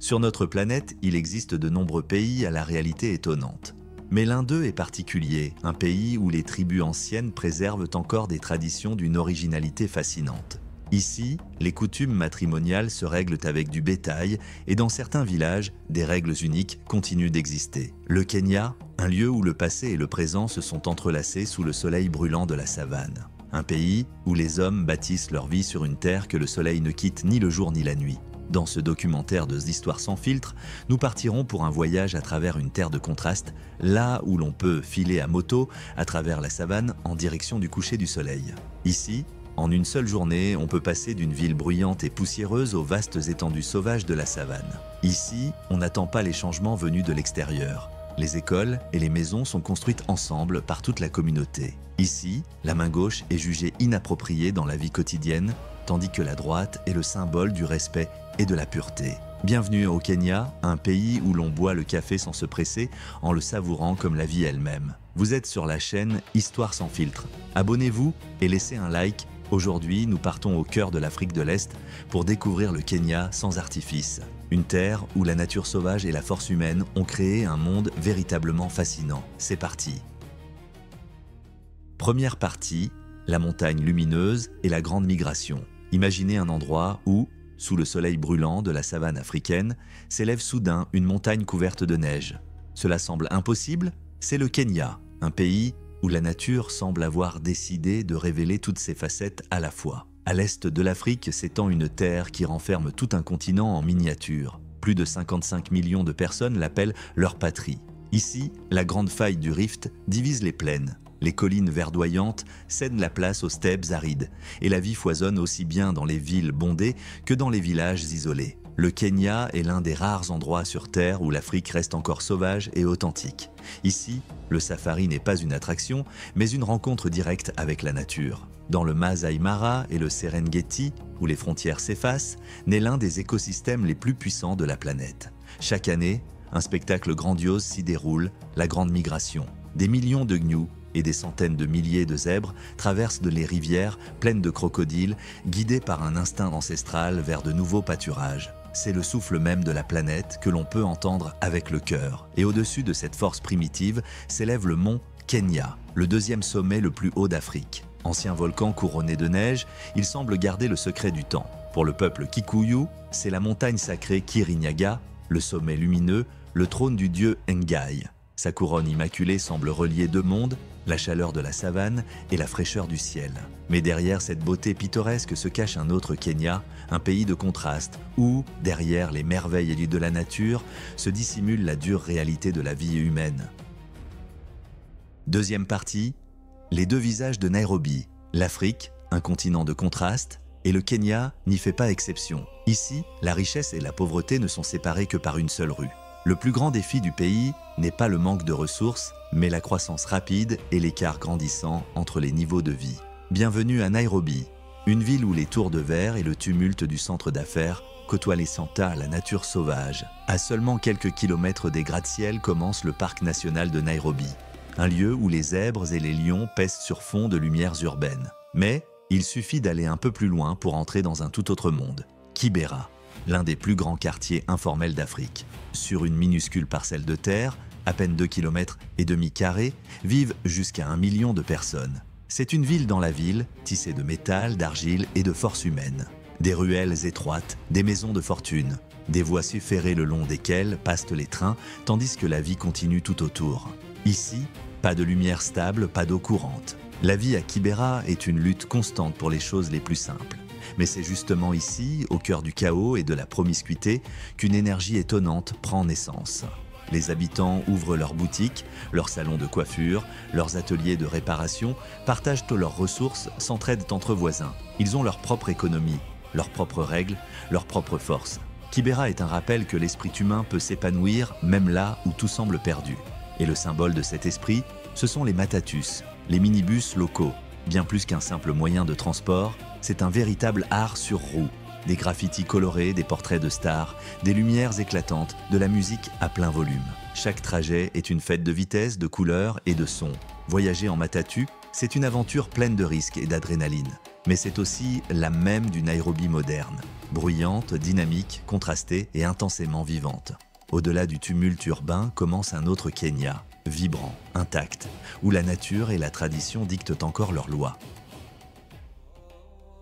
Sur notre planète, il existe de nombreux pays à la réalité étonnante. Mais l'un d'eux est particulier, un pays où les tribus anciennes préservent encore des traditions d'une originalité fascinante. Ici, les coutumes matrimoniales se règlent avec du bétail et dans certains villages, des règles uniques continuent d'exister. Le Kenya, un lieu où le passé et le présent se sont entrelacés sous le soleil brûlant de la savane. Un pays où les hommes bâtissent leur vie sur une terre que le soleil ne quitte ni le jour ni la nuit. Dans ce documentaire de Histoires sans filtre, nous partirons pour un voyage à travers une terre de contraste, là où l'on peut filer à moto à travers la savane en direction du coucher du soleil. Ici, en une seule journée, on peut passer d'une ville bruyante et poussiéreuse aux vastes étendues sauvages de la savane. Ici, on n'attend pas les changements venus de l'extérieur. Les écoles et les maisons sont construites ensemble par toute la communauté. Ici, la main gauche est jugée inappropriée dans la vie quotidienne, tandis que la droite est le symbole du respect et de la pureté. Bienvenue au Kenya, un pays où l'on boit le café sans se presser, en le savourant comme la vie elle-même. Vous êtes sur la chaîne Histoires sans filtre. Abonnez-vous et laissez un like. Aujourd'hui, nous partons au cœur de l'Afrique de l'Est pour découvrir le Kenya sans artifice. Une terre où la nature sauvage et la force humaine ont créé un monde véritablement fascinant. C'est parti. Première partie, la montagne lumineuse et la grande migration. Imaginez un endroit où, sous le soleil brûlant de la savane africaine, s'élève soudain une montagne couverte de neige. Cela semble impossible? C'est le Kenya, un pays où la nature semble avoir décidé de révéler toutes ses facettes à la fois. À l'est de l'Afrique s'étend une terre qui renferme tout un continent en miniature. Plus de 55 millions de personnes l'appellent leur patrie. Ici, la grande faille du Rift divise les plaines. Les collines verdoyantes cèdent la place aux steppes arides et la vie foisonne aussi bien dans les villes bondées que dans les villages isolés. Le Kenya est l'un des rares endroits sur Terre où l'Afrique reste encore sauvage et authentique. Ici, le safari n'est pas une attraction, mais une rencontre directe avec la nature. Dans le Masai Mara et le Serengeti, où les frontières s'effacent, naît l'un des écosystèmes les plus puissants de la planète. Chaque année, un spectacle grandiose s'y déroule, la Grande Migration. Des millions de gnous et des centaines de milliers de zèbres traversent les rivières pleines de crocodiles, guidés par un instinct ancestral vers de nouveaux pâturages. C'est le souffle même de la planète que l'on peut entendre avec le cœur. Et au-dessus de cette force primitive s'élève le mont Kenya, le deuxième sommet le plus haut d'Afrique. Ancien volcan couronné de neige, il semble garder le secret du temps. Pour le peuple Kikuyu, c'est la montagne sacrée Kirinyaga, le sommet lumineux, le trône du dieu Ngai. Sa couronne immaculée semble relier deux mondes, la chaleur de la savane et la fraîcheur du ciel. Mais derrière cette beauté pittoresque se cache un autre Kenya, un pays de contraste, où, derrière les merveilles de la nature, se dissimule la dure réalité de la vie humaine. Deuxième partie, les deux visages de Nairobi. L'Afrique, un continent de contraste, et le Kenya n'y fait pas exception. Ici, la richesse et la pauvreté ne sont séparées que par une seule rue. Le plus grand défi du pays n'est pas le manque de ressources, mais la croissance rapide et l'écart grandissant entre les niveaux de vie. Bienvenue à Nairobi, une ville où les tours de verre et le tumulte du centre d'affaires côtoient les Santa, la nature sauvage. À seulement quelques kilomètres des gratte-ciel commence le parc national de Nairobi, un lieu où les zèbres et les lions pèsent sur fond de lumières urbaines. Mais il suffit d'aller un peu plus loin pour entrer dans un tout autre monde, Kibera, l'un des plus grands quartiers informels d'Afrique. Sur une minuscule parcelle de terre, à peine 2,5 km vivent jusqu'à 1 million de personnes. C'est une ville dans la ville, tissée de métal, d'argile et de force humaine. Des ruelles étroites, des maisons de fortune, des voies ferrées le long desquelles passent les trains, tandis que la vie continue tout autour. Ici, pas de lumière stable, pas d'eau courante. La vie à Kibera est une lutte constante pour les choses les plus simples. Mais c'est justement ici, au cœur du chaos et de la promiscuité, qu'une énergie étonnante prend naissance. Les habitants ouvrent leurs boutiques, leurs salons de coiffure, leurs ateliers de réparation, partagent leurs ressources, s'entraident entre voisins. Ils ont leur propre économie, leurs propres règles, leurs propres forces. Kibera est un rappel que l'esprit humain peut s'épanouir même là où tout semble perdu. Et le symbole de cet esprit, ce sont les matatus, les minibus locaux. Bien plus qu'un simple moyen de transport, c'est un véritable art sur roue. Des graffitis colorés, des portraits de stars, des lumières éclatantes, de la musique à plein volume. Chaque trajet est une fête de vitesse, de couleurs et de sons. Voyager en matatu, c'est une aventure pleine de risques et d'adrénaline. Mais c'est aussi l'âme même d'une Nairobi moderne, bruyante, dynamique, contrastée et intensément vivante. Au-delà du tumulte urbain commence un autre Kenya, vibrant, intact, où la nature et la tradition dictent encore leurs lois.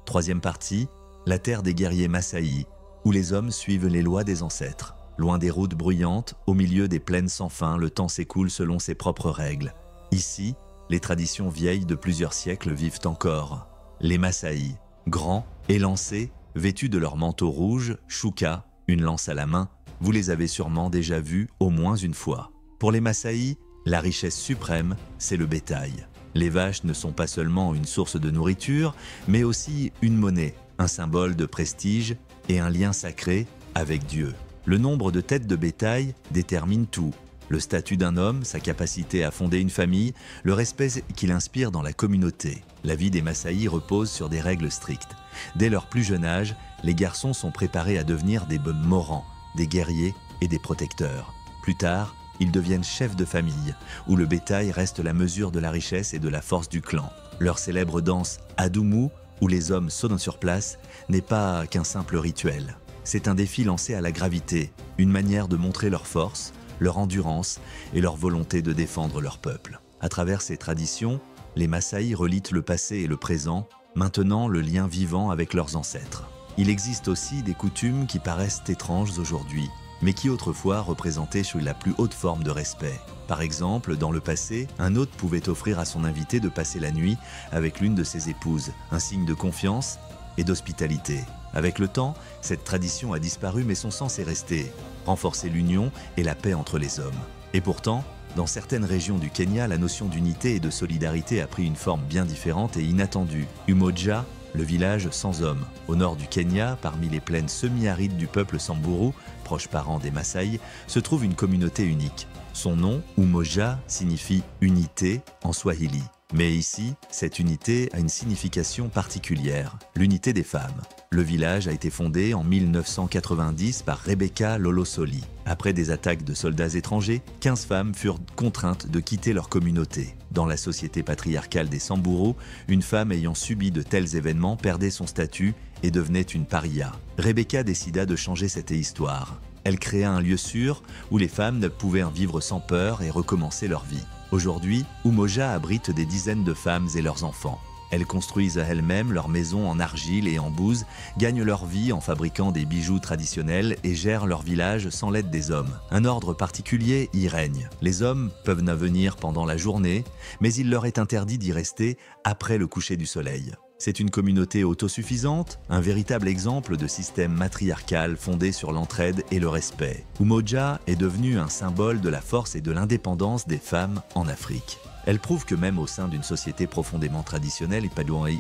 Troisième partie, la terre des guerriers Maasai, où les hommes suivent les lois des ancêtres. Loin des routes bruyantes, au milieu des plaines sans fin, le temps s'écoule selon ses propres règles. Ici, les traditions vieilles de plusieurs siècles vivent encore. Les Maasai, grands, élancés, vêtus de leur manteau rouge, shuka, une lance à la main, vous les avez sûrement déjà vus au moins une fois. Pour les Maasai, la richesse suprême, c'est le bétail. Les vaches ne sont pas seulement une source de nourriture, mais aussi une monnaie, un symbole de prestige et un lien sacré avec Dieu. Le nombre de têtes de bétail détermine tout. Le statut d'un homme, sa capacité à fonder une famille, le respect qu'il inspire dans la communauté. La vie des Maasai repose sur des règles strictes. Dès leur plus jeune âge, les garçons sont préparés à devenir des morans, des guerriers et des protecteurs. Plus tard, ils deviennent chefs de famille, où le bétail reste la mesure de la richesse et de la force du clan. Leur célèbre danse Adumu, où les hommes sautent sur place, n'est pas qu'un simple rituel. C'est un défi lancé à la gravité, une manière de montrer leur force, leur endurance et leur volonté de défendre leur peuple. À travers ces traditions, les Maasai relient le passé et le présent, maintenant le lien vivant avec leurs ancêtres. Il existe aussi des coutumes qui paraissent étranges aujourd'hui, mais qui autrefois représentaient sous la plus haute forme de respect. Par exemple, dans le passé, un hôte pouvait offrir à son invité de passer la nuit avec l'une de ses épouses, un signe de confiance et d'hospitalité. Avec le temps, cette tradition a disparu, mais son sens est resté, renforcer l'union et la paix entre les hommes. Et pourtant, dans certaines régions du Kenya, la notion d'unité et de solidarité a pris une forme bien différente et inattendue. Umoja, le village sans hommes, au nord du Kenya, parmi les plaines semi-arides du peuple Samburu, proche parent des Maasai, se trouve une communauté unique. Son nom, Umoja, signifie « unité » en swahili. Mais ici, cette unité a une signification particulière, l'unité des femmes. Le village a été fondé en 1990 par Rebecca Lolosoli. Après des attaques de soldats étrangers, 15 femmes furent contraintes de quitter leur communauté. Dans la société patriarcale des Samburu, une femme ayant subi de tels événements perdait son statut et devenait une paria. Rebecca décida de changer cette histoire. Elle créa un lieu sûr où les femmes pouvaient en vivre sans peur et recommencer leur vie. Aujourd'hui, Umoja abrite des dizaines de femmes et leurs enfants. Elles construisent elles-mêmes leurs maisons en argile et en bouse, gagnent leur vie en fabriquant des bijoux traditionnels et gèrent leur village sans l'aide des hommes. Un ordre particulier y règne. Les hommes peuvent venir pendant la journée, mais il leur est interdit d'y rester après le coucher du soleil. C'est une communauté autosuffisante, un véritable exemple de système matriarcal fondé sur l'entraide et le respect. Umoja est devenu un symbole de la force et de l'indépendance des femmes en Afrique. Elle prouve que même au sein d'une société profondément traditionnelle,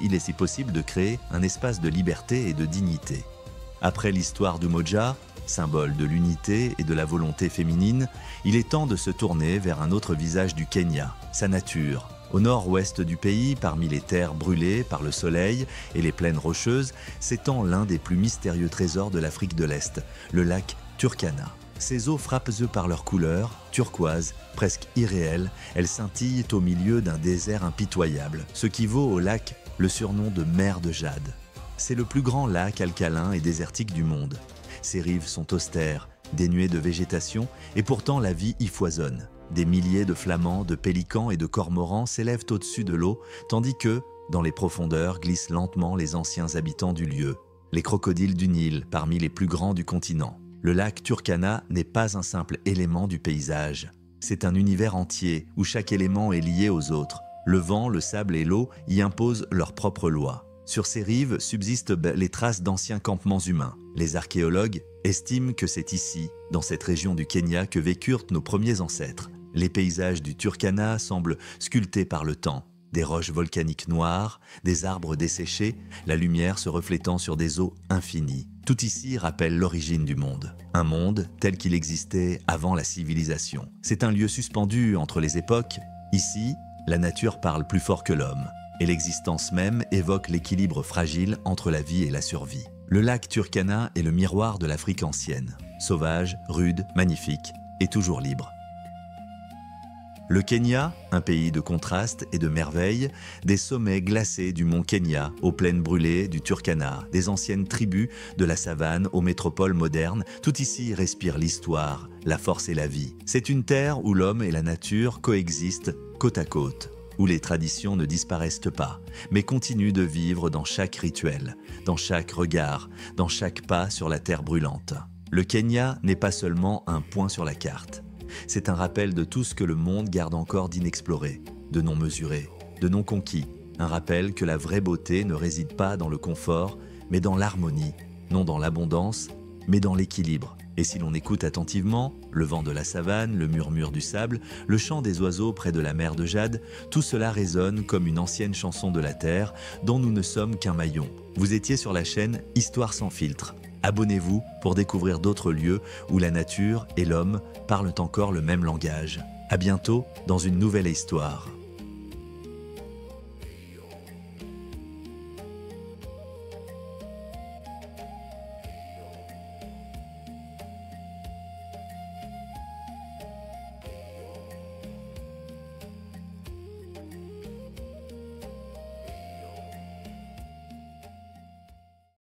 il est si possible de créer un espace de liberté et de dignité. Après l'histoire d'Umoja, symbole de l'unité et de la volonté féminine, il est temps de se tourner vers un autre visage du Kenya, sa nature. Au nord-ouest du pays, parmi les terres brûlées par le soleil et les plaines rocheuses, s'étend l'un des plus mystérieux trésors de l'Afrique de l'Est, le lac Turkana. Ses eaux frappent par leur couleur, turquoise, presque irréelle, elles scintillent au milieu d'un désert impitoyable, ce qui vaut au lac le surnom de mer de jade. C'est le plus grand lac alcalin et désertique du monde. Ses rives sont austères, dénuées de végétation, et pourtant la vie y foisonne. Des milliers de flamants, de pélicans et de cormorans s'élèvent au-dessus de l'eau, tandis que, dans les profondeurs, glissent lentement les anciens habitants du lieu, les crocodiles du Nil, parmi les plus grands du continent. Le lac Turkana n'est pas un simple élément du paysage. C'est un univers entier où chaque élément est lié aux autres. Le vent, le sable et l'eau y imposent leurs propres lois. Sur ces rives subsistent les traces d'anciens campements humains. Les archéologues estiment que c'est ici, dans cette région du Kenya, que vécurent nos premiers ancêtres. Les paysages du Turkana semblent sculptés par le temps. Des roches volcaniques noires, des arbres desséchés, la lumière se reflétant sur des eaux infinies. Tout ici rappelle l'origine du monde. Un monde tel qu'il existait avant la civilisation. C'est un lieu suspendu entre les époques. Ici, la nature parle plus fort que l'homme. Et l'existence même évoque l'équilibre fragile entre la vie et la survie. Le lac Turkana est le miroir de l'Afrique ancienne. Sauvage, rude, magnifique et toujours libre. Le Kenya, un pays de contrastes et de merveilles, des sommets glacés du mont Kenya aux plaines brûlées du Turkana, des anciennes tribus de la savane aux métropoles modernes, tout ici respire l'histoire, la force et la vie. C'est une terre où l'homme et la nature coexistent côte à côte, où les traditions ne disparaissent pas, mais continuent de vivre dans chaque rituel, dans chaque regard, dans chaque pas sur la terre brûlante. Le Kenya n'est pas seulement un point sur la carte. C'est un rappel de tout ce que le monde garde encore d'inexploré, de non mesuré, de non conquis. Un rappel que la vraie beauté ne réside pas dans le confort, mais dans l'harmonie, non dans l'abondance, mais dans l'équilibre. Et si l'on écoute attentivement, le vent de la savane, le murmure du sable, le chant des oiseaux près de la mer de Jade, tout cela résonne comme une ancienne chanson de la terre dont nous ne sommes qu'un maillon. Vous étiez sur la chaîne Histoire sans filtre. Abonnez-vous pour découvrir d'autres lieux où la nature et l'homme parlent encore le même langage. À bientôt dans une nouvelle histoire.